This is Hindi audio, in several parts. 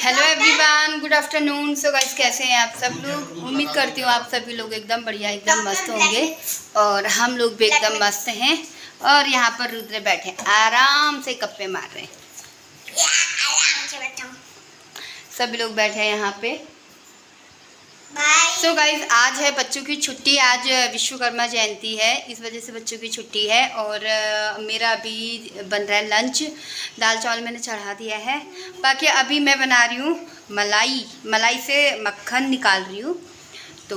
Hello everyone, good afternoon. So guys, कैसे हैं आप सब लोग? उम्मीद करती हूँ आप सभी लोग एकदम बढ़िया, एकदम मस्त होंगे और हम लोग भी एकदम मस्त हैं। और यहाँ पर रुद्र बैठे आराम से गप्पे मार रहे हैं। सभी लोग बैठे हैं यहाँ पे। सो गाइज, आज है बच्चों की छुट्टी। आज विश्वकर्मा जयंती है, इस वजह से बच्चों की छुट्टी है। और मेरा अभी बन रहा है लंच। दाल चावल मैंने चढ़ा दिया है। बाकी अभी मैं बना रही हूँ मलाई से मक्खन निकाल रही हूँ। तो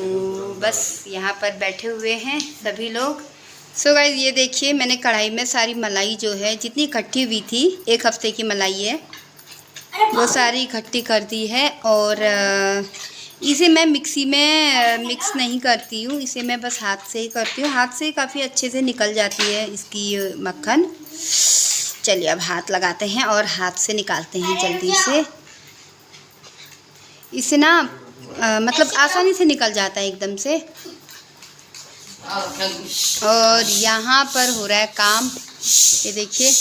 बस यहाँ पर बैठे हुए हैं सभी लोग। सो गाइज, ये देखिए, मैंने कढ़ाई में सारी मलाई जो है जितनी इकट्ठी हुई थी, 1 हफ्ते की मलाई है, वो सारी इकट्ठी कर दी है। और इसे मैं मिक्सी में मिक्स नहीं करती हूँ, इसे मैं बस हाथ से ही करती हूँ। हाथ से काफ़ी अच्छे से निकल जाती है इसकी मक्खन। चलिए अब हाथ लगाते हैं और हाथ से निकालते हैं जल्दी से। इसे ना मतलब आसानी से निकल जाता है एकदम से। और यहाँ पर हो रहा है काम, ये देखिए।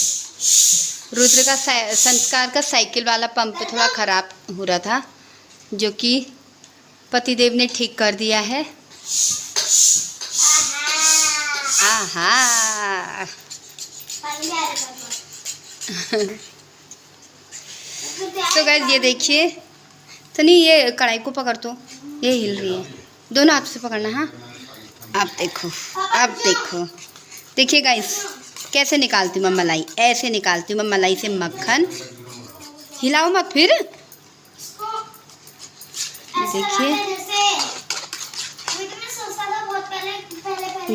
रुद्र का संस्कार का साइकिल वाला पंप थोड़ा ख़राब हो रहा था, जो कि पतिदेव ने ठीक कर दिया है। आहा तो गाइस, ये देखिए। सनी, ये कढ़ाई को पकड़, तो ये हिल रही है, दोनों हाथ से पकड़ना। हाँ, अब देखो, अब देखो, देखिए गाइस कैसे निकालती हूँ मैं मलाई। ऐसे निकालती हूँ मैं मलाई से मक्खन। हिलाओ मत फिर। देखिए,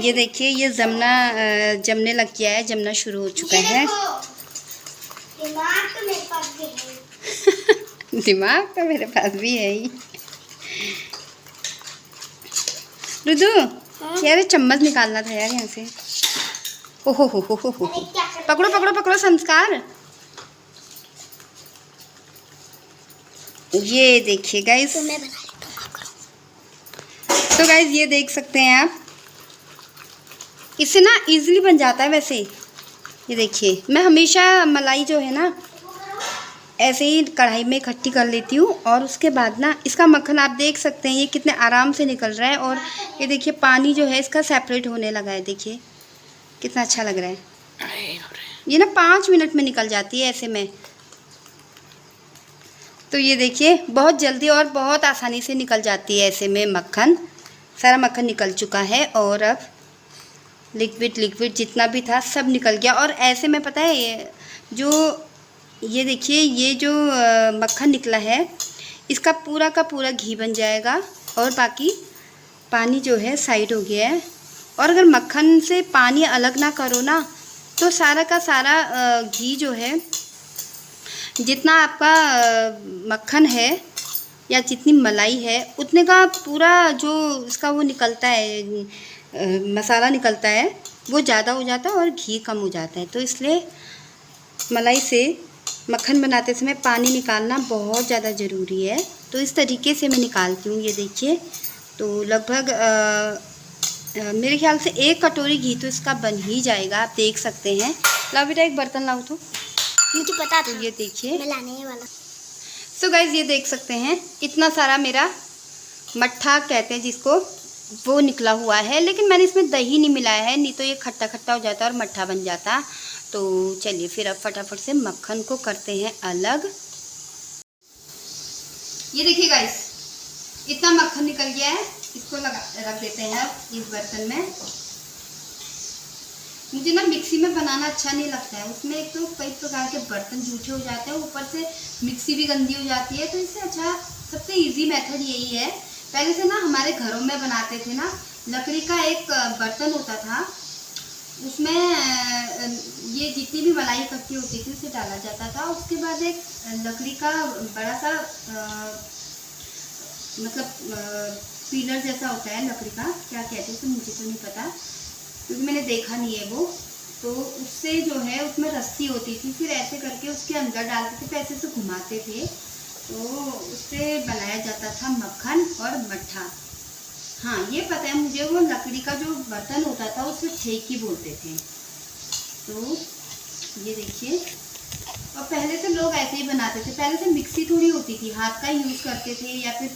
ये देखिए, ये जमने लग गया है, जमना शुरू हो चुका है। दिमाग तो मेरे पास भी है। दिमाग तो मेरे पास भी है ही। रुदू, यार चम्मच निकालना था यार यहाँ से। ओहो हो। पकड़ो पकड़ो पकड़ो संस्कार। ये देखिए गाइस, तो गाइस ये देख सकते हैं आप, इससे ना इजीली बन जाता है। वैसे ये देखिए, मैं हमेशा मलाई जो है ना ऐसे ही कढ़ाई में इकट्ठी कर लेती हूँ। और उसके बाद ना इसका मक्खन आप देख सकते हैं, ये कितने आराम से निकल रहा है। और ये देखिए, पानी जो है इसका सेपरेट होने लगा है। देखिए कितना अच्छा लग रहा है। ये ना 5 मिनट में निकल जाती है ऐसे में। तो ये देखिए, बहुत जल्दी और बहुत आसानी से निकल जाती है ऐसे में मक्खन। सारा मक्खन निकल चुका है और अब लिक्विड जितना भी था सब निकल गया। और ऐसे में पता है, ये देखिए, ये जो मक्खन निकला है, इसका पूरा का पूरा घी बन जाएगा। और बाकी पानी जो है साइड हो गया है। और अगर मक्खन से पानी अलग ना करो ना, तो सारा का सारा घी जो है, जितना आपका मक्खन है या जितनी मलाई है, उतने का पूरा जो इसका वो निकलता है, मसाला निकलता है, वो ज़्यादा हो जाता है और घी कम हो जाता है। तो इसलिए मलाई से मक्खन बनाते समय पानी निकालना बहुत ज़्यादा ज़रूरी है। तो इस तरीके से मैं निकालती हूँ। ये देखिए, तो लगभग मेरे ख्याल से 1 कटोरी घी तो इसका बन ही जाएगा। आप देख सकते हैं। लाओ बेटा, एक बर्तन लाओ। तो मुझे पता था, तो ये देखिए, मैं लाने वाला। सो गाइज, ये देख सकते हैं, इतना सारा मेरा मट्ठा कहते हैं जिसको, वो निकला हुआ है। लेकिन मैंने इसमें दही नहीं मिलाया है, नहीं तो ये खट्टा खट्टा हो जाता और मट्ठा बन जाता। तो चलिए फिर अब फटाफट से मक्खन को करते हैं अलग। ये देखिए गाइस, इतना मक्खन निकल गया है। इसको रख देते हैं अब इस बर्तन में। मुझे ना मिक्सी में बनाना अच्छा नहीं लगता है, उसमें एक तो कई प्रकार के बर्तन जूठे हो जाते हैं, ऊपर से मिक्सी भी गंदी हो जाती है। तो इससे अच्छा सबसे इजी मेथड यही है। पहले से ना हमारे घरों में बनाते थे ना, लकड़ी का एक बर्तन होता था, उसमें ये जितनी भी मलाई इकट्ठी होती थी उसे डाला जाता था। उसके बाद एक लकड़ी का बड़ा सा मतलब पीलर जैसा होता है लकड़ी का, क्या कहते हैं तो मुझे तो नहीं पता, क्योंकि मैंने देखा नहीं है वो। तो उससे जो है, उसमें रस्सी होती थी, फिर ऐसे करके उसके अंदर डालते थे, फिर ऐसे से घुमाते थे, तो उससे बनाया जाता था मक्खन और मट्ठा। हाँ, ये पता है मुझे, वो लकड़ी का जो बर्तन होता था उसे ठेकी बोलते थे। तो ये देखिए, और पहले से लोग ऐसे ही बनाते थे। पहले से मिक्सी थोड़ी होती थी, हाथ का यूज़ करते थे या फिर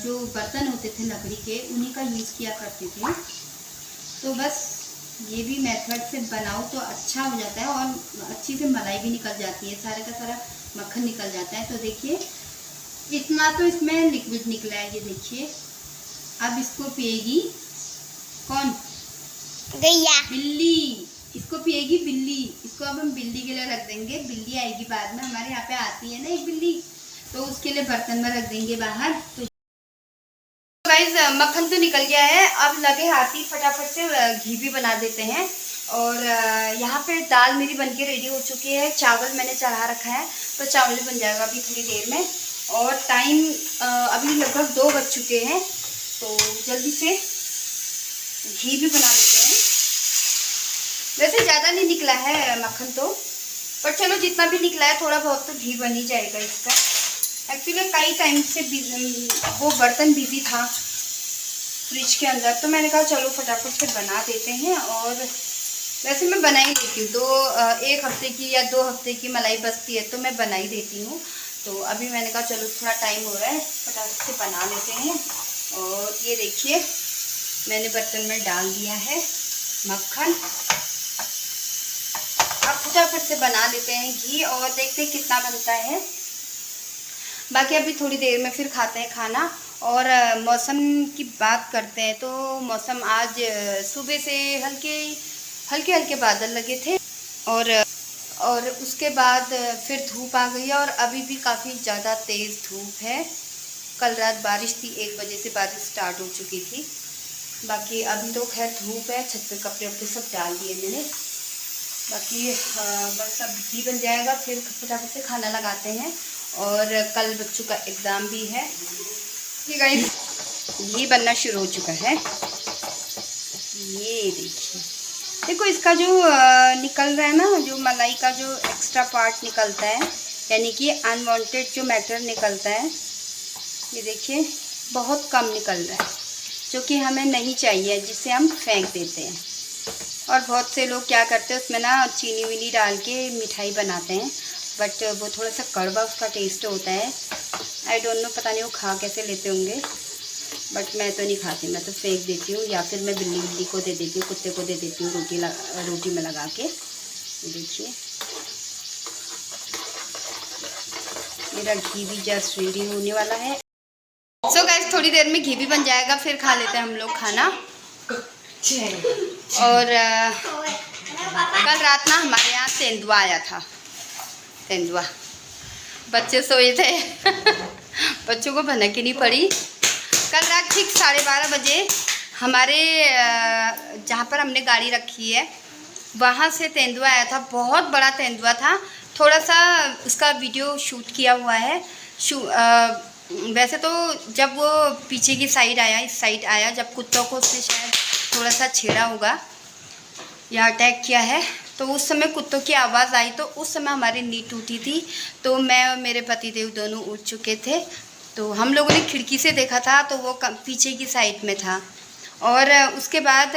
जो बर्तन होते थे लकड़ी के उन्हीं का यूज़ किया करते थे। तो बस ये भी मेथड से बनाओ तो अच्छा हो जाता है और अच्छी से मलाई भी निकल जाती है, सारे का सारा मक्खन निकल जाता है। तो देखिए इतना तो इसमें लिक्विड निकला है, ये देखिए। अब इसको पिएगी कौन? गैया, बिल्ली। इसको पिएगी बिल्ली। इसको अब हम बिल्ली के लिए रख देंगे, बिल्ली आएगी बाद में। हमारे यहाँ पे आती है ना एक बिल्ली, तो उसके लिए बर्तन में रख देंगे बाहर। तो गाइस मक्खन तो निकल गया है, अब लगे हाथ ही फटाफट से घी भी बना देते हैं। और यहाँ पे दाल मेरी बनके रेडी हो चुकी है, चावल मैंने चढ़ा रखा है, तो चावल भी बन जाएगा अभी थोड़ी देर में। और टाइम अभी लगभग 2 बज चुके हैं, तो जल्दी से घी भी बना लेते हैं। वैसे ज़्यादा नहीं निकला है मक्खन तो, पर चलो जितना भी निकला है थोड़ा बहुत तो घी बन ही जाएगा इसका। एक्चुअली कई टाइम से वो बर्तन बिजी था फ्रिज के अंदर, तो मैंने कहा चलो फटाफट से बना देते हैं। और वैसे मैं बना ही देती हूँ, 1 हफ्ते की या 2 हफ्ते की मलाई बचती है तो मैं बना ही देती हूँ। तो अभी मैंने कहा चलो थोड़ा टाइम हो रहा है, फटाफट से बना लेते हैं। और ये देखिए मैंने बर्तन में डाल दिया है मक्खन। अब फटाफट से बना लेते हैं घी और देखते हैं कितना बनता है। बाकी अभी थोड़ी देर में फिर खाते हैं खाना। और मौसम की बात करते हैं तो मौसम आज सुबह से हल्के बादल लगे थे और उसके बाद फिर धूप आ गई और अभी भी काफ़ी ज़्यादा तेज़ धूप है। कल रात बारिश थी, 1 बजे से बारिश स्टार्ट हो चुकी थी। बाकी अभी तो खैर धूप है, छत पे कपड़े वपड़े सब डाल दिए मैंने। बाकी बस अब घी बन जाएगा, फिर फटाफट से खाना लगाते हैं। और कल बच्चों का एग्ज़ाम भी है। ये गाइस घी बनना शुरू हो चुका है, ये देखिए। देखो इसका जो निकल रहा है ना, जो मलाई का जो एक्स्ट्रा पार्ट निकलता है, यानी कि अनवांटेड जो मैटर निकलता है, ये देखिए बहुत कम निकल रहा है, जो कि हमें नहीं चाहिए, जिसे हम फेंक देते हैं। और बहुत से लोग क्या करते हैं उसमें ना चीनी वीनी डाल के मिठाई बनाते हैं, बट वो थोड़ा सा कड़वा उसका टेस्ट होता है। आई डोंट नो, पता नहीं वो खा कैसे लेते होंगे, बट मैं तो नहीं खाती, मैं तो फेंक देती हूँ या फिर मैं बिल्ली को दे देती हूँ, कुत्ते को दे देती हूँ रोटी में लगा के। ये देखिए मेरा घी भी जस्ट रेडी होने वाला है। सो गाइस थोड़ी देर में घी भी बन जाएगा, फिर खा लेते हैं हम लोग खाना। और कल रात ना हमारे यहाँ तेंदुआ आया था, तेंदुआ। बच्चे सोए थे बच्चों को भनक ही नहीं पड़ी। कल रात ठीक 12:30 बजे हमारे जहाँ पर हमने गाड़ी रखी है वहाँ से तेंदुआ आया था। बहुत बड़ा तेंदुआ था, थोड़ा सा उसका वीडियो शूट किया हुआ है। वैसे तो जब वो पीछे की साइड आया, इस साइड आया, जब कुत्तों को उसने शायद थोड़ा सा छेड़ा होगा या अटैक किया है, तो उस समय कुत्तों की आवाज़ आई, तो उस समय हमारी नींद टूटी थी। तो मैं और मेरे पतिदेव दोनों उठ चुके थे, तो हम लोगों ने खिड़की से देखा था, तो वो पीछे की साइड में था। और उसके बाद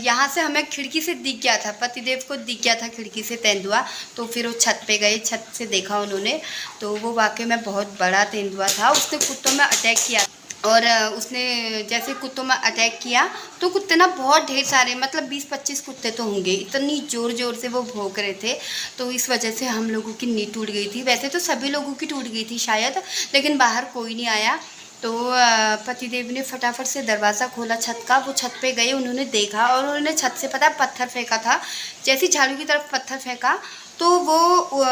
यहाँ से हमें खिड़की से दिख गया था, पतिदेव को दिख गया था खिड़की से तेंदुआ। तो फिर वो छत पे गए, छत से देखा उन्होंने, तो वो वाकई में बहुत बड़ा तेंदुआ था। उसने कुत्तों में अटैक किया और उसने जैसे कुत्तों में अटैक किया तो कुत्ते ना बहुत ढेर सारे, मतलब 20-25 कुत्ते तो होंगे, इतनी ज़ोर ज़ोर से वो भौंक रहे थे। तो इस वजह से हम लोगों की नींद टूट गई थी। वैसे तो सभी लोगों की टूट गई थी शायद, लेकिन बाहर कोई नहीं आया। तो पतिदेव ने फटाफट से दरवाज़ा खोला छत का, वो छत पे गए, उन्होंने देखा और उन्होंने छत से पता पत्थर फेंका था। जैसे झाड़ू की तरफ पत्थर फेंका तो वो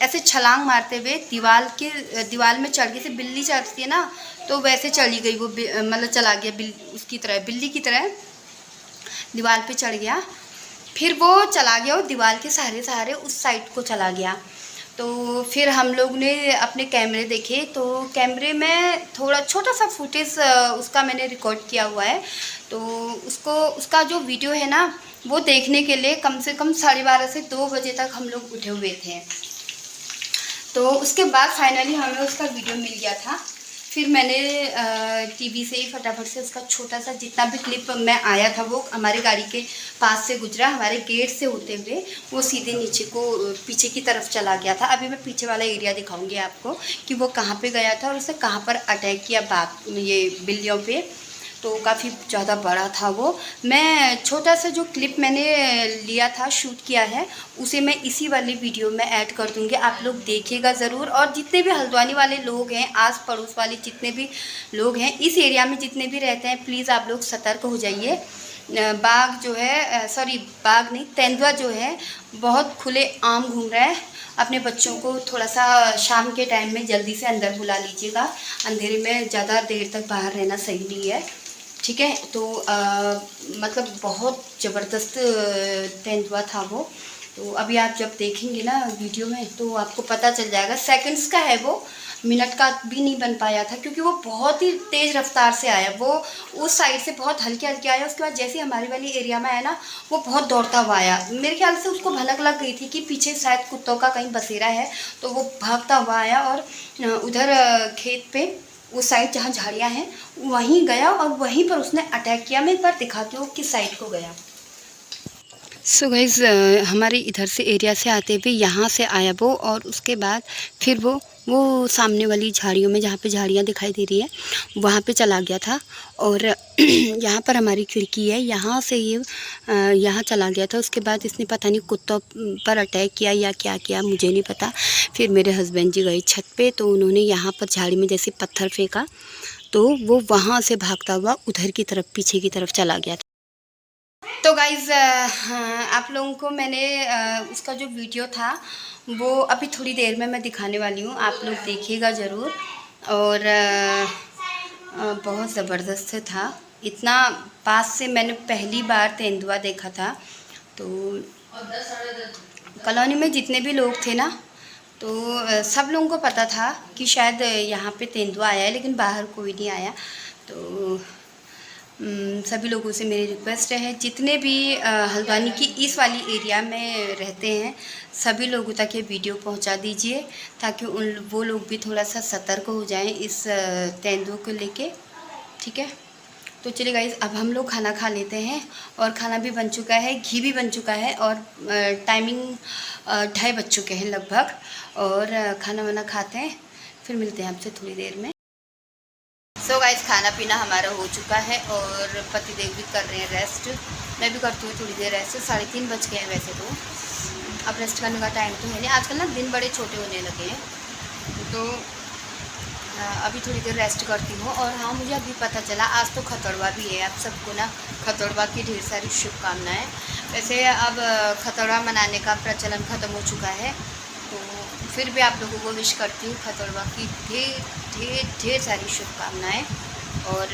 ऐसे छलांग मारते हुए दीवार में चढ़ गई। से बिल्ली चढ़ती है ना, तो वैसे चली गई वो, मतलब चला गया उसकी तरह, बिल्ली की तरह दीवार पे चढ़ गया। फिर वो चला गया और दीवार के सहारे उस साइड को चला गया। तो फिर हम लोग ने अपने कैमरे देखे, तो कैमरे में थोड़ा छोटा सा फुटेज उसका मैंने रिकॉर्ड किया हुआ है। तो उसका जो वीडियो है ना, वो देखने के लिए कम से कम 12:30 से 2 बजे तक हम लोग उठे हुए थे। तो उसके बाद फाइनली हमें उसका वीडियो मिल गया था। फिर मैंने टीवी से ही फटाफट से उसका छोटा सा जितना भी क्लिप मैं आया था वो हमारे गाड़ी के पास से गुजरा, हमारे गेट से होते हुए वो सीधे नीचे को पीछे की तरफ चला गया था। अभी मैं पीछे वाला एरिया दिखाऊंगी आपको कि वो कहाँ पे गया था और उसने कहाँ पर अटैक किया बाग ये बिल्लियों पे। तो काफ़ी ज़्यादा बड़ा था वो। मैं छोटा सा जो क्लिप मैंने लिया था, शूट किया है, उसे मैं इसी वाली वीडियो में ऐड कर दूँगी, आप लोग देखिएगा ज़रूर। और जितने भी हल्द्वानी वाले लोग हैं, आस पड़ोस वाले जितने भी लोग हैं, इस एरिया में जितने भी रहते हैं, प्लीज़ आप लोग सतर्क हो जाइए। बाघ जो है, सॉरी बाघ नहीं, तेंदुआ जो है बहुत खुले आम घूम रहा है। अपने बच्चों को थोड़ा सा शाम के टाइम में जल्दी से अंदर बुला लीजिएगा, अंधेरे में ज़्यादा देर तक बाहर रहना सही नहीं है, ठीक है। तो मतलब बहुत ज़बरदस्त तेंदुआ था वो। तो अभी आप जब देखेंगे ना वीडियो में तो आपको पता चल जाएगा। सेकंड्स का है वो, मिनट का भी नहीं बन पाया था, क्योंकि वो बहुत ही तेज़ रफ्तार से आया। वो उस साइड से बहुत हल्के हल्के आया, उसके बाद जैसे हमारी वाली एरिया में आया ना, वो बहुत दौड़ता हुआ आया। मेरे ख्याल से उसको भनक लग गई थी कि पीछे शायद कुत्तों का कहीं बसेरा है, तो वो भागता हुआ आया और उधर खेत पे उस साइड जहाँ झाड़ियाँ हैं वहीं गया और वहीं पर उसने अटैक किया। मैं एक बार दिखाती हूँ किस साइड को गया। सो गाइस, हमारे इधर से एरिया से आते हुए यहाँ से आया वो, और उसके बाद फिर वो सामने वाली झाड़ियों में, जहाँ पे झाड़ियाँ दिखाई दे रही है, वहाँ पे चला गया था। और यहाँ पर हमारी खिड़की है, यहाँ से ये यहाँ चला गया था। उसके बाद इसने पता नहीं कुत्तों पर अटैक किया या क्या किया, मुझे नहीं पता। फिर मेरे हस्बैंड जी गए छत पे, तो उन्होंने यहाँ पर झाड़ी में जैसे पत्थर फेंका, तो वो वहाँ से भागता हुआ उधर की तरफ, पीछे की तरफ चला गया था। तो गाइज़, आप लोगों को मैंने उसका जो वीडियो था वो अभी थोड़ी देर में मैं दिखाने वाली हूँ, आप लोग देखिएगा ज़रूर। और बहुत ज़बरदस्त था, इतना पास से मैंने पहली बार तेंदुआ देखा था। तो कॉलोनी में जितने भी लोग थे ना, तो सब लोगों को पता था कि शायद यहाँ पे तेंदुआ आया है, लेकिन बाहर कोई नहीं आया। तो सभी लोगों से मेरी रिक्वेस्ट है, जितने भी हल्द्वानी की इस वाली एरिया में रहते हैं, सभी लोगों तक ये वीडियो पहुंचा दीजिए, ताकि वो लोग भी थोड़ा सा सतर्क हो जाएं इस तेंदुए को लेके, ठीक है। तो चलिए गाइस, अब हम लोग खाना खा लेते हैं, और खाना भी बन चुका है, घी भी बन चुका है, और टाइमिंग 2:30 बज चुके हैं लगभग। और खाना वाना खाते हैं, फिर मिलते हैं आपसे थोड़ी देर में। सो गाइस, खाना पीना हमारा हो चुका है और पतिदेव भी कर रहे हैं रेस्ट। मैं भी करती हूँ थोड़ी देर रेस्ट। 3:30 बज गए हैं वैसे तो, अब रेस्ट करने का टाइम तो है नहीं। आजकल ना दिन बड़े छोटे होने लगे हैं, तो अभी थोड़ी देर रेस्ट करती हूँ। और हाँ, मुझे अभी पता चला आज तो खतड़वा भी है। आप सबको ना खतड़वा की ढेर सारी शुभकामनाएँ। वैसे अब खतड़वा मनाने का प्रचलन ख़त्म हो चुका है, तो फिर भी आप लोगों को विश करती हूँ खतड़वा की ढेर सारी शुभकामनाएँ। और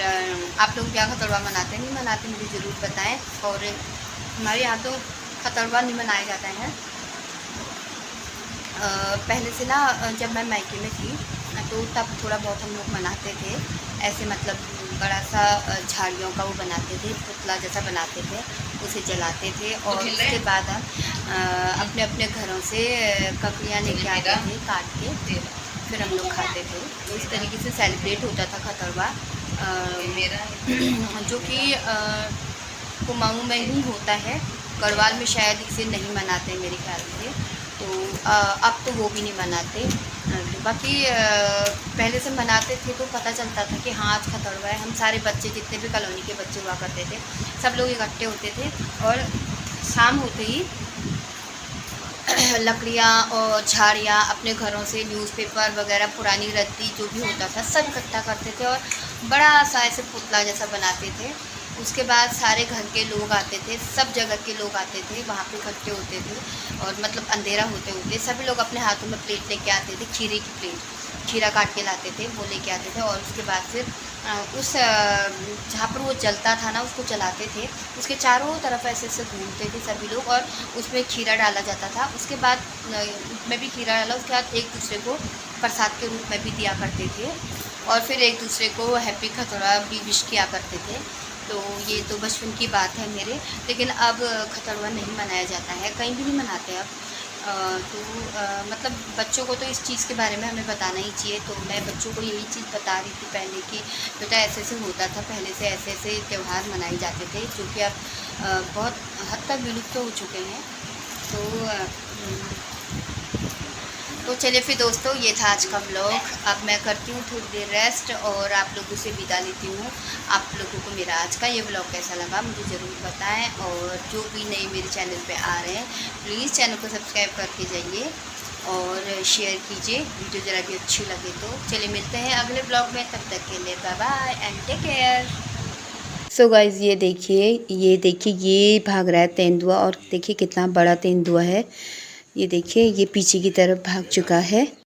आप लोग क्या खतड़वा मनाते नहीं मनाते मुझे ज़रूर बताएं। और हमारे यहाँ तो खतड़वा नहीं मनाया जाता है। पहले से ना, जब मैं मायके में थी तो तब थोड़ा बहुत हम लोग मनाते थे ऐसे, मतलब बड़ा सा झाड़ियों का वो बनाते थे, पुतला जैसा बनाते थे, उसे जलाते थे। और उसके बाद हम अपने अपने घरों से ककड़ियाँ लेके आते थे काट के, फिर हम लोग खाते थे। तो इस तरीके से सेलिब्रेट होता था खतड़वा, जो कि कुमाऊँ में ही होता है। गढ़वाल में शायद इसे नहीं मनाते मेरे ख्याल से, तो अब तो वो भी नहीं मनाते। बाकी पहले से मनाते थे तो पता चलता था कि हाँ आज खतड़वा है। हम सारे बच्चे, जितने भी कॉलोनी के बच्चे हुआ करते थे, सब लोग इकट्ठे होते थे, और शाम होते ही लकड़ियाँ और झाड़ियाँ अपने घरों से, न्यूज़पेपर वगैरह, पुरानी रद्दी जो भी होता था सब इकट्ठा करते थे और बड़ा सा ऐसे पुतला जैसा बनाते थे। उसके बाद सारे घर के लोग आते थे, सब जगह के लोग आते थे, वहाँ पे इकट्ठे होते थे। और मतलब अंधेरा होते होते सभी लोग अपने हाथों में प्लेट लेके आते थे, खीरे की प्लेट, खीरा काट के लाते थे, वो लेके आते थे। और उसके बाद फिर उस जहाँ पर वो जलता था ना, उसको जलाते थे, उसके चारों तरफ ऐसे ऐसे घूमते थे सभी लोग, और उसमें खीरा डाला जाता था। उसके बाद उसमें भी खीरा डाला, उसके बाद एक दूसरे को प्रसाद के रूप में भी दिया करते थे, और फिर एक दूसरे को हैप्पी खतड़वा भी विश किया करते थे। तो ये तो बचपन की बात है मेरे, लेकिन अब खतड़वा नहीं मनाया जाता है, कहीं भी नहीं मनाते अब। मतलब बच्चों को तो इस चीज़ के बारे में हमें बताना ही चाहिए। तो मैं बच्चों को यही चीज़ बता रही थी पहले कि बेटा ऐसे ऐसे होता था, पहले से ऐसे ऐसे त्यौहार मनाए जाते थे, जो कि अब बहुत हद तक विलुप्त हो चुके हैं। तो चलिए फिर दोस्तों, ये था आज का ब्लॉग। अब मैं करती हूँ थोड़ी देर रेस्ट और आप लोगों से विदा लेती हूँ। आप लोगों को मेरा आज का ये ब्लॉग कैसा लगा मुझे ज़रूर बताएं, और जो भी नए मेरे चैनल पे आ रहे हैं प्लीज़ चैनल को सब्सक्राइब करके जाइए और शेयर कीजिए वीडियो ज़रा भी अच्छी लगे तो। चलिए मिलते हैं अगले ब्लॉग में, तब तक के लिए bye bye and take care. So guys, ये देखिए ये भाग रहा है तेंदुआ, और देखिए कितना बड़ा तेंदुआ है। ये देखिए ये पीछे की तरफ भाग चुका है।